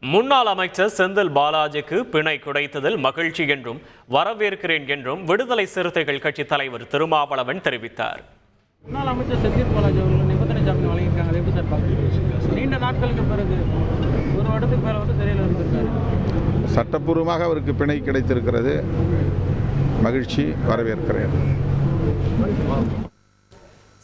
முன்னாள் அமைச்சர் செந்தில் பாலாஜிக்கு பிணை கிடைத்ததில் மகிழ்ச்சி என்றும் வரவேற்கிறேன் என்றும் விடுதலை சிறுத்தைகள் கட்சி தலைவர் திருமாவளவன் தெரிவித்தார். முன்னாள் அமைச்சர் செந்தில் பாலாஜி அவர்கள் நிபந்தனை ஜாமீன் வழங்கியிருக்காங்க. எப்படி சார் பார்க்குறீங்க? நீண்ட நாட்களுக்கு பிறகு ஒரு வருடத்துக்கு மேலே சிறையில் இருந்திருக்காரு. சட்டப்பூர்வமாக அவருக்கு பிணை கிடைத்திருக்கிறது. மகிழ்ச்சி, வரவேற்கிறேன்.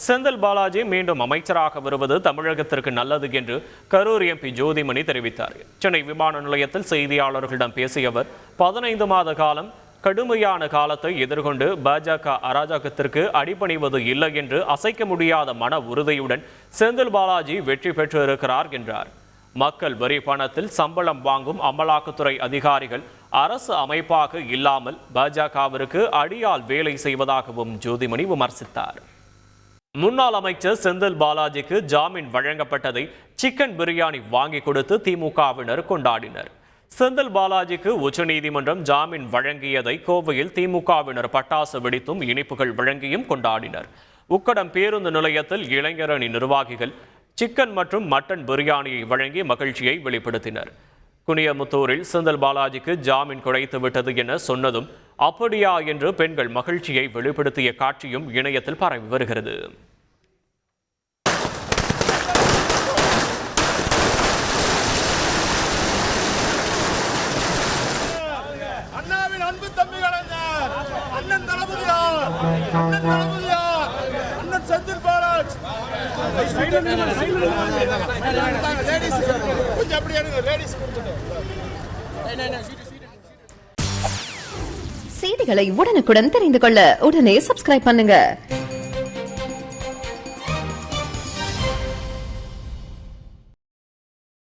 செந்தில் பாலாஜி மீண்டும் அமைச்சராக வருவது தமிழகத்திற்கு நல்லது என்று கரூர் எம்பி ஜோதிமணி தெரிவித்தார். சென்னை விமான நிலையத்தில் செய்தியாளர்களிடம் பேசிய அவர் 15 மாத காலம் கடுமையான காலத்தை எதிர்கொண்டு பாஜக அராஜகத்திற்கு அடிபணிவது இல்லை என்று அசைக்க முடியாத மன உறுதியுடன் செந்தில் பாலாஜி வெற்றி பெற்று இருக்கிறார் என்றார். மக்கள் வரி பணத்தில் சம்பளம் வாங்கும் அமலாக்கத்துறை அதிகாரிகள் அரசு அமைப்பாக இல்லாமல் பாஜகவிற்கு அடியால் வேலை செய்வதாகவும் ஜோதிமணி விமர்சித்தார். முன்னாள் அமைச்சர் செந்தில் பாலாஜிக்கு ஜாமீன் வழங்கப்பட்டதை சிக்கன் பிரியாணி வாங்கி கொடுத்து திமுகவினர் கொண்டாடினர். செந்தில் பாலாஜிக்கு உச்சநீதிமன்றம் ஜாமீன் வழங்கியதை கோவையில் திமுகவினர் பட்டாசு வெடித்தும் இனிப்புகள் வழங்கியும் கொண்டாடினர். உக்கடம் பேருந்து நிலையத்தில் இளைஞரணி நிர்வாகிகள் சிக்கன் மற்றும் மட்டன் பிரியாணியை வழங்கி மகிழ்ச்சியை வெளிப்படுத்தினர். குனியமுத்தூரில் செந்தில் பாலாஜிக்கு ஜாமீன் கிடைத்து விட்டது என சொன்னதும் அப்படியா என்று பெண்கள் மகிழ்ச்சியை வெளிப்படுத்திய காட்சியும் இணையத்தில் பரவி வருகிறது. செய்திகளை உடனுக்குடன் தெரிந்து கொள்ள உடனே சப்ஸ்கிரைப் பண்ணுங்க.